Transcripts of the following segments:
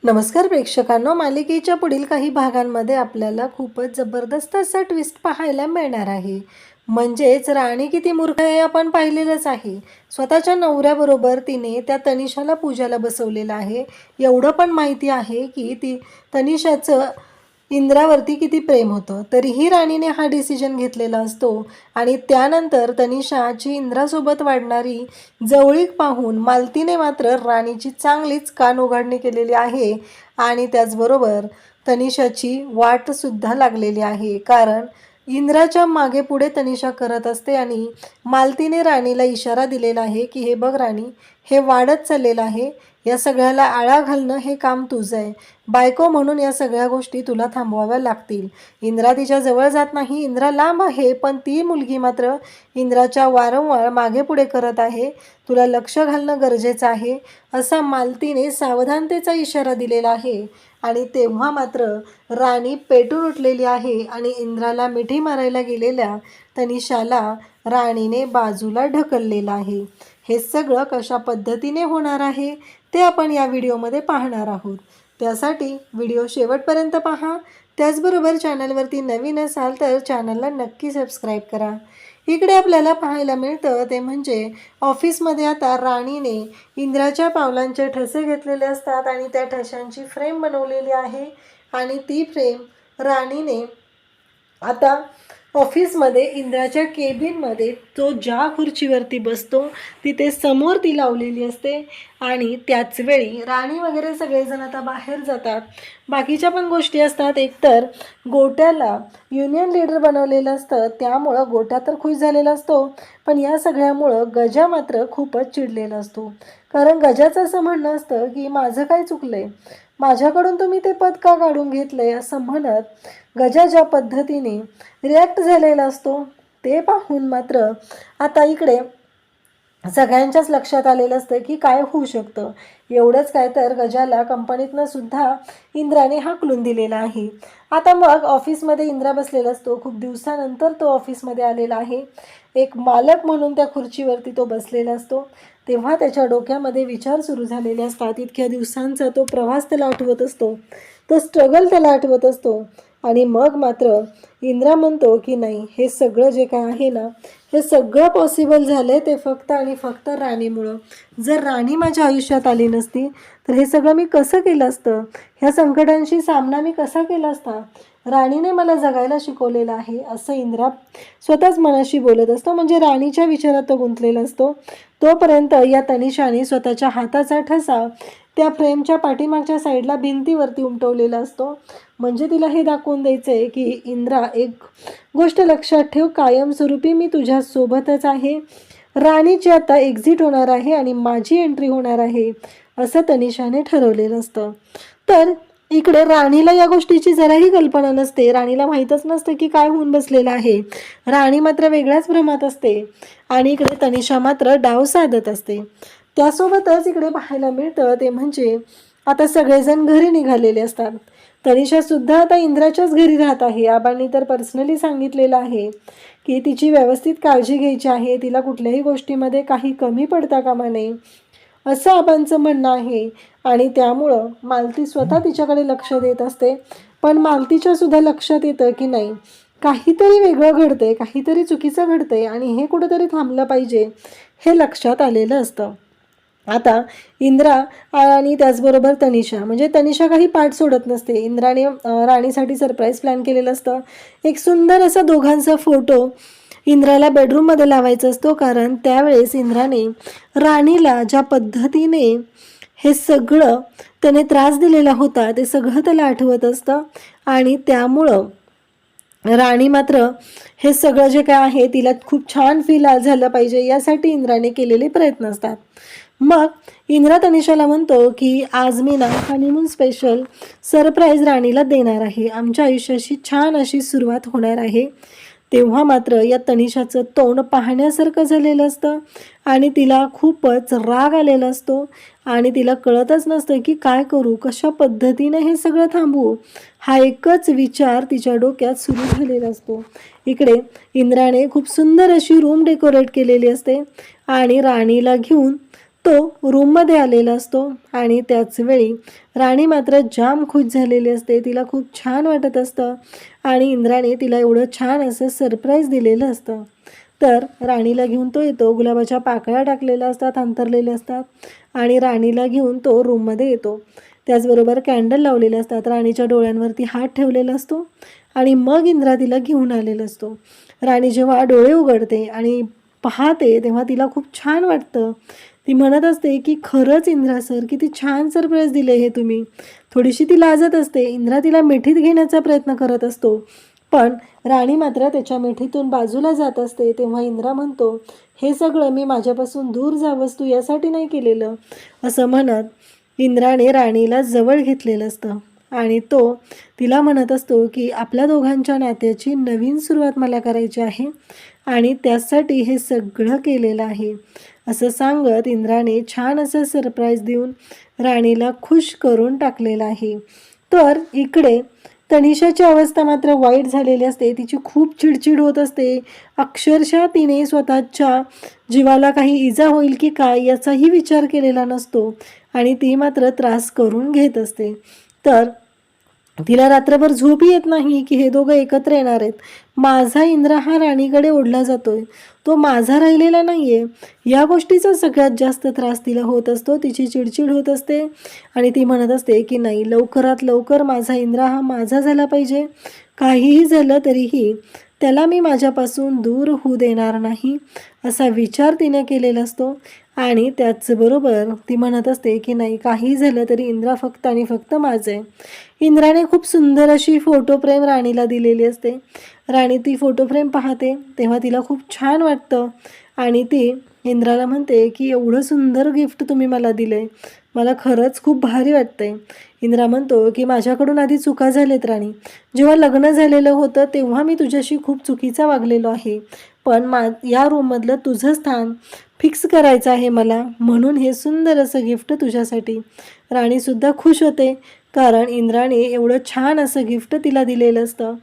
नमस्कार प्रेक्षकांनो, मालिकेच्या पुढील काही भागांमध्ये आपल्याला खूपच जबरदस्त असा ट्विस्ट पाहायला मिळणार आहे. म्हणजेच राणी किती मूर्ख आहे आपण पाहिलेलंच आहे. स्वतःच्या नवऱ्याबरोबर तिने त्या तनिषाला पूजाला बसवलेलं आहे. एवढं पण माहिती आहे की ती तनिषाचं इंद्रावरती किती प्रेम होतं, तरीही राणीने हा डिसिजन घेतलेला असतो. आणि त्यानंतर तनिषाची इंद्रासोबत वाढणारी जवळीक पाहून मालतीने मात्र राणीची चांगलीच कानउघाडणी केलेली आहे. आणि त्याचबरोबर तनिषाची वाटसुद्धा लागलेली आहे, कारण इंद्राच्या मागे पुढे तनिषा करत असते. आणि मालतीने राणीला इशारा दिलेला आहे की हे बघ राणी, हे वाढत चाललेलं आहे, या सगळ्याला आळा घालणं हे काम तुझं आहे. बायको म्हणून या सगळ्या गोष्टी तुला थांबवाव्या लागतील. इंद्रा तिच्या जवळ जात नाही, इंद्रा लांब आहे, पण ती मुलगी मात्र इंद्राच्या वारंवार मागे पुढे करत आहे. तुला लक्ष घालणं गरजेचं आहे, असा मालतीने सावधानतेचा इशारा दिलेला आहे. आणि तेव्हा मात्र राणी पेटून उठलेली आहे आणि इंद्राला मिठी मारायला गेलेल्या तनिषाला राणीने बाजूला ढकललेलं आहे. हे सगळं कशा पद्धतीने होणार आहे ते आपण या व्हिडिओमध्ये पाहणार आहोत. त्यासाठी व्हिडिओ शेवटपर्यंत पहा. त्याचबरोबर चॅनलवरती नवीन असाल तर चॅनलला नक्की सबस्क्राईब करा. इकडे आपल्याला पाहायला मिळतं ते म्हणजे ऑफिसमध्ये आता राणीने इंद्राच्या पावलांचे ठसे घेतलेले असतात आणि त्या ठशांची फ्रेम बनवलेली आहे. आणि ती फ्रेम राणीने आता ऑफिसमध्ये इंद्राच्या केबिनमध्ये तो ज्या खुर्चीवरती बसतो तिथे समोर ती लावलेली असते. आणि त्याच वेळी राणी वगैरे सगळेजण आता बाहेर जातात. बाकीच्या पण गोष्टी असतात. एकतर गोट्याला युनियन लीडर बनवलेलं असतं, त्यामुळं गोट्या तर खुश झालेला असतो, पण या सगळ्यामुळं गजा मात्र खूपच चिडलेला असतो. कारण गजाचं असं म्हणणं असतं की माझं काय चुकलंय, माझ्याकडून तुम्ही ते पद का काढून घेतलंय, असं म्हणत गजा ज्या पद्धतीने रिॲक्ट झालेला असतो ते पाहून मात्र आता इकडे सगळ्यांच्याच लक्षात आलेलं असतं की काय होऊ शकतं. एवढंच काय तर गजाला कंपनीतनं सुद्धा इंद्राने हाकलून दिलेला आहे. आता मग ऑफिसमध्ये इंद्रा बसलेला असतो. खूप दिवसानंतर तो ऑफिसमध्ये आलेला आहे. एक मालक म्हणून त्या खुर्चीवरती तो बसलेला असतो. तेव्हा त्याच्या डोक्यामध्ये विचार सुरू झालेले असतात. इतक्या दिवसांचा तो प्रवास त्याला आठवत असतो, तो स्ट्रगल त्याला आठवत असतो. आणि मग मात्र इंद्रा म्हणतो की नाही, हे सगळं जे काय आहे ना, हे सगळं पॉसिबल झालं आहे ते फक्त आणि फक्त राणीमुळं. जर राणी माझ्या आयुष्यात आली नसती तर हे सगळं मी कसं केलं असतं, ह्या संकटांशी सामना मी कसा केला असता. राणीने मला जगायला शिकवलेलं आहे, असं इंद्रा स्वतःच मनाशी बोलत असतो. म्हणजे राणीच्या विचारात तो गुंतलेला असतो. तोपर्यंत या तनिषाने स्वतःच्या हाताचा ठसा त्या फ्रेमच्या पाठीमागच्या साईडला भिंतीवरती उमटवलेला असतो. म्हणजे तिला हे दाखवून द्यायचं आहे की इंद्रा, एक गोष्ट लक्षात ठेव, कायमस्वरूपी मी तुझ्या सोबतच आहे. राणीची आता एक्झिट होणार आहे आणि माझी एंट्री होणार आहे, असं तनिषाने ठरवलेलं असतं. तर इकडे राणीला या गोष्टीची जराही कल्पना नसते. राणीला माहीतच नसतं की काय होऊन बसलेलं आहे. राणी मात्र वेगळ्याच भ्रमात असते आणि इकडे तनिषा मात्र डाव साधत असते. त्यासोबतच इकडे पाहायला मिळतं ते म्हणजे आता सगळेजण घरी निघालेले असतात. तनिषासुद्धा आता इंद्राच्याच घरी राहत आहे. आबांनी तर पर्सनली सांगितलेलं आहे की तिची व्यवस्थित काळजी घ्यायची आहे, तिला कुठल्याही गोष्टीमध्ये काही कमी पडता कामा नये, असं आबांचं म्हणणं आहे. आणि त्यामुळं मालती स्वतः तिच्याकडे लक्ष देत असते. पण मालतीच्या सुद्धा लक्षात येतं की नाही, काहीतरी वेगळं घडतंय, काहीतरी चुकीचं घडतंय आणि हे कुठंतरी थांबलं पाहिजे, हे लक्षात आलेलं असतं. आता इंद्रा आणि त्याचबरोबर तनिषा, म्हणजे तनिषा काही पाठ सोडत नसते. इंद्राने राणीसाठी सरप्राईज प्लॅन केलेलं असतं. एक सुंदर असा दोघांचा फोटो इंद्राला बेडरूममध्ये लावायचा असतो, कारण त्यावेळेस इंद्राने राणीला ज्या पद्धतीने हे सगळं त्याने त्रास दिलेला होता ते सगळं त्याला आठवत असतं. आणि त्यामुळं राणी मात्र हे सगळं जे काय आहे तिला खूप छान फील झालं पाहिजे, यासाठी इंद्राने केलेले प्रयत्न असतात. मग इंद्रा तनिषाला म्हणतो की आज मी ना हनीमून स्पेशल सरप्राईज राणीला देणार आहे, आमच्या आयुष्याची छान अशी सुरुवात होणार आहे. तेव्हा मात्र या तनिषाचं तोंड पाहण्यासारखं झालेलं असतं आणि तिला खूपच राग आलेला असतो. आणि तिला कळतच नसतं की काय करू, कशा पद्धतीने हे सगळं थांबवू, हा एकच विचार तिच्या डोक्यात सुरू झालेला असतो. इकडे इंद्राने खूप सुंदर अशी रूम डेकोरेट केलेली असते आणि राणीला घेऊन तो रूममध्ये आलेला असतो आणि त्याच वेळी राणी मात्र जाम खुश झालेली असते. तिला खूप छान वाटत असतं आणि इंद्राने तिला एवढं छान असं सरप्राईज दिलेलं असतं. तर राणीला घेऊन तो येतो. गुलाबाच्या पाकळ्या टाकलेल्या असतात, अंथरलेल्या असतात आणि राणीला घेऊन तो रूममध्ये येतो. त्याचबरोबर कॅन्डल लावलेले असतात. राणीच्या डोळ्यांवरती हात ठेवलेला असतो आणि मग इंद्रा तिला घेऊन आलेला असतो. राणी जेव्हा डोळे उघडते आणि पाहते तेव्हा तिला खूप छान वाटतं. ती म्हणत असते की खरंच इंद्रा सर, किती छान सरप्राईज दिले हे तुम्ही. थोडीशी ती लाजत असते. इंद्रा तिला मिठीत घेण्याचा प्रयत्न करत असतो, पण राणी मात्र त्याच्या मिठीतून बाजूला जात असते. तेव्हा इंद्रा म्हणतो, हे सगळं मी माझ्यापासून दूर जावंस तू यासाठी नाही केलेलं, असं म्हणत इंद्राने राणीला जवळ घेतलेलं असतं आणि तो तिला म्हणत असतो की आपल्या दोघांच्या नात्याची नवीन सुरुवात मला करायची आहे आणि त्यासाठी हे सगळं केलेलं आहे, असं सांगत इंद्राने छान असं सरप्राईज देऊन राणीला खुश करून टाकलेलं आहे. तर इकडे तनिषाची अवस्था मात्र वाईट झालेली असते. तिची खूप चिडचिड होत असते. अक्षरशः तिने स्वतःच्या जीवाला काही इजा होईल की काय याचाही विचार केलेला नसतो आणि ती मात्र त्रास करून घेत असते. तर तिला रात्रभर झोपही येत नाही की हे दोघं एकत्र येणार आहेत. माझा इंद्रा हा राणीकडे ओढला जातोय, तो माझा राहिलेला नाहीये, या गोष्टीचा सगळ्यात जास्त त्रास तिला होत असतो. तिची चिडचिड होत असते आणि ती म्हणत असते की नाही, लवकरात लवकर माझा इंद्रा हा माझा झाला पाहिजे. काहीही झालं तरीही त्याला मी माझ्यापासून दूर होऊ देणार नाही, असा विचार तिने केलेला असतो. आणि त्याचबरोबर ती म्हणत असते की नाही, काही झालं तरी इंद्रा फक्त आणि फक्त माझं आहे. इंद्राने खूप सुंदर अशी फोटो फ्रेम राणीला दिलेली असते. राणी ती फोटो फ्रेम पाहते तेव्हा तिला खूप छान वाटतं आणि ती इंद्राला म्हणते की एवढं सुंदर गिफ्ट तुम्ही मला दिलंय, मला खरंच खूप भारी वाटतंय. इंद्रा म्हणतो की माझ्याकडून आधी चुका झालेत राणी. जेव्हा लग्न झालेलं होतं तेव्हा मी तुझ्याशी खूप चुकीचा वागलेलो आहे, पण या रूममधलं तुझं स्थान फिक्स करायचं आहे मला, म्हणून हे सुंदर असं गिफ्ट तुझ्यासाठी. राणीसुद्धा खुश होते कारण इंद्राने एवढं छान असं गिफ्ट तिला दिलेलं असतं.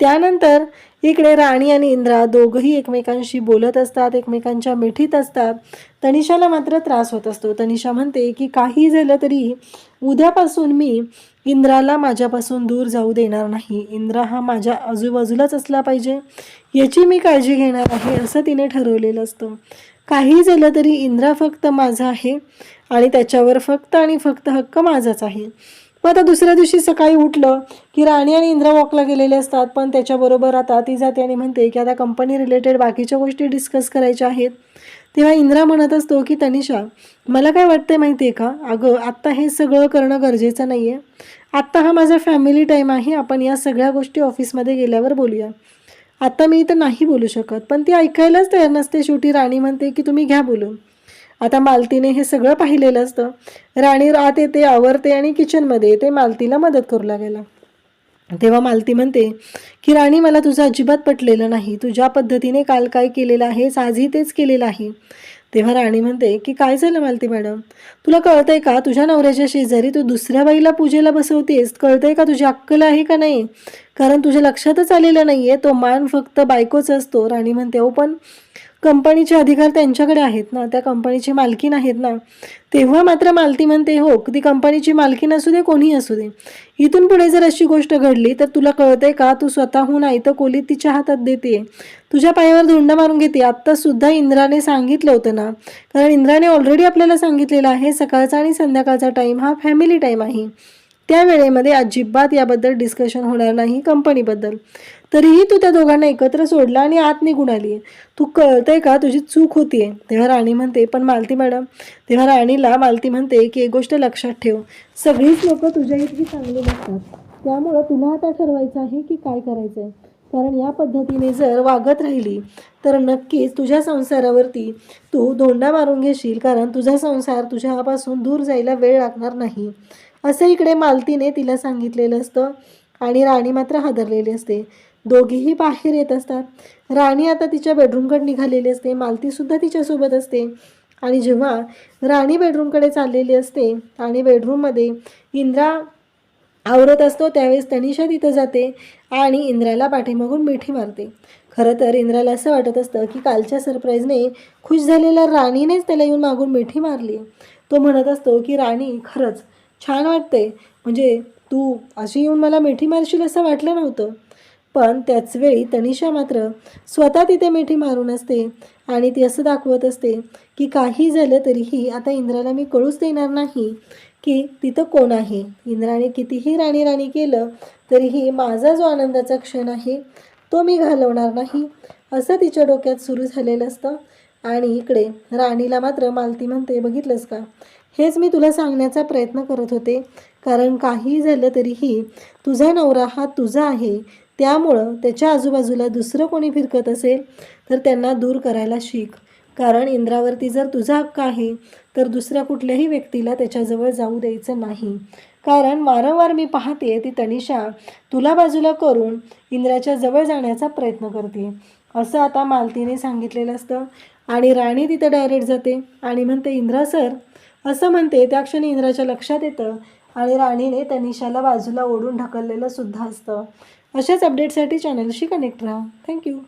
त्यानंतर इकडे राणी आणि इंद्रा दोघंही एकमेकांशी बोलत असतात, एकमेकांच्या मिठीत असतात. तनिषाला मात्र त्रास होत असतो. तनिषा म्हणते की काही झालं तरी उद्यापासून मी इंद्राला माझ्यापासून दूर जाऊ देणार नाही. इंद्रा हा माझ्या आजूबाजूलाच असला पाहिजे, याची मी काळजी घेणार आहे, असं तिने ठरवलेलं असतं. काही झालं तरी इंद्रा फक्त माझा आहे आणि त्याच्यावर फक्त आणि फक्त हक्क माझाच आहे. मग आता दुसऱ्या दिवशी सकाळी उठलं की राणी आणि इंद्रा वॉकला गेलेले असतात, पण त्याच्याबरोबर आता ती जाते आणि म्हणते की आता कंपनी रिलेटेड बाकीच्या गोष्टी डिस्कस करायच्या आहेत. तेव्हा इंद्रा म्हणत असतो की तनिषा, मला काय वाटतंय माहिती आहे का, अगं आत्ता हे सगळं करणं गरजेचं नाही आहे. आत्ता हा माझा फॅमिली टाईम आहे, आपण या सगळ्या गोष्टी ऑफिसमध्ये गेल्यावर बोलूया. आता मी इथं नाही बोलू शकत. पण ती ऐकायलाच तयार नसते. शेवटी राणी म्हणते की तुम्ही घ्या बोलून. आता मालतीने हे सगळं पाहिलेलं असतं. राणी आत येते, आवरते आणि किचनमध्ये येते मालतीला मदत करू लागायला. तेव्हा मालती म्हणते की राणी, मला तुझं अजिबात पटलेलं नाही. तुझ्या पद्धतीने काल काय केलेलं आहेस आजही तेच केलेलं आहे. तेव्हा राणी म्हणते की काय झालं मालती मॅडम, तुला कळतंय का, तुझ्या नवऱ्याच्या शेजारी तू दुसऱ्या बाईला पूजेला बसवतेस, कळतंय का, तुझी अक्कल आहे का नाही, कारण तुझ्या लक्षातच आलेलं नाहीये तो मान फक्त बायकोच असतो. राणी म्हणते हो पण कंपनीचे अधिकार त्यांच्याकडे आहेत ना, त्या कंपनीची मालकीण आहेत ना. तेव्हा मात्र मालती म्हणते हो, ती कंपनीची मालकीण असू दे, कोणी असू दे, इथून पुढे जर अशी गोष्ट घडली तर तुला कळतंय का, तू स्वतःहून आयतं कोलीत तिच्या हातात देते, तुझ्या पायावर धुंड मारून घेते. आत्ता सुद्धा इंद्राने सांगितलं होतं ना, कारण इंद्राने ऑलरेडी आपल्याला सांगितलेलं आहे सकाळचा आणि संध्याकाळचा टाईम हा फॅमिली टाईम आहे, त्या वेळेमध्ये अजिबात याबद्दल डिस्कशन होणार नाही कंपनीबद्दल. तरीही तू त्या दोघांना एकत्र सोडला आणि आत निघून आली. तू कळतंय का, तुझी चूक होतीये. तेव्हा राणी म्हणते पण मालती मॅडम, तेव्हा राणीला मालती म्हणते की एक गोष्ट लक्षात ठेव, सगळीच लोक तुझ्या इतकी चांगली नसतात, त्यामुळं तुला आता ठरवायचं आहे की काय करायचंय. कारण या पद्धतीने जर वागत राहिली तर नक्कीच तुझ्या संसारावरती तू धोंडा मारून घेशील, कारण तुझा संसार तुझ्यापासून दूर जायला वेळ लागणार नाही, असं इकडे मालतीने तिला सांगितलेलं असतं. आणि राणी मात्र हादरलेली असते. दोघीही बाहेर येत असतात. राणी आता तिच्या बेडरूमकडे निघालेली असते, मालतीसुद्धा तिच्यासोबत असते. आणि जेव्हा राणी बेडरूमकडे चाललेली असते आणि बेडरूममध्ये इंद्रा आवरत असतो त्यावेळेस तनिषा तिथं जाते आणि इंद्राला पाठीमागून मिठी मारते. खरं तर इंद्राला असं वाटत असतं की कालच्या सरप्राईजने खुश झालेल्या राणीनेच त्याला येऊन मागून मिठी मारली. तो म्हणत असतो की राणी खरंच छान वाटते, म्हणजे तू अशी येऊन मला मिठी मारशील असं वाटलं नव्हतं. पण त्याचवेळी तनिषा मात्र स्वतः तिथे मिठी मारून असते आणि ती असं दाखवत असते की काही झालं तरीही आता इंद्राला मी कळूच देणार नाही की तिथं कोण आहे. इंद्राने कितीही राणी राणी केलं तरीही माझा जो आनंदाचा क्षण आहे तो मी घालवणार नाही, असं तिच्या डोक्यात सुरू झालेलं असतं. आणि इकडे राणीला मात्र मालती म्हणते, बघितलंस का, हेच मी तुला सांगण्याचा प्रयत्न करत होते, कारण काही झालं तरीही तुझा नवरा हा तुझा आहे, त्यामुळं त्याच्या आजूबाजूला दुसरं कोणी फिरकत असेल तर त्यांना दूर करायला शिक. कारण इंद्रावरती जर तुझा हक्क आहे तर दुसऱ्या कुठल्याही व्यक्तीला त्याच्याजवळ जाऊ द्यायचं नाही. कारण वारंवार मी पाहते ती तनिषा तुला बाजूला करून इंद्राच्या जवळ जाण्याचा प्रयत्न करते, असं आता मालतीने सांगितलेलं असतं. आणि राणी तिथं डायरेक्ट जाते आणि म्हणते, इंद्रा सर, असं म्हणते. त्या क्षणी इंद्राच्या लक्षात येतं आणि राणीने तनिषाला बाजूला ओढून ढकललेलं सुद्धा असतं. अशाच अपडेटसाठी चॅनलशी कनेक्ट राहा. थँक्यू.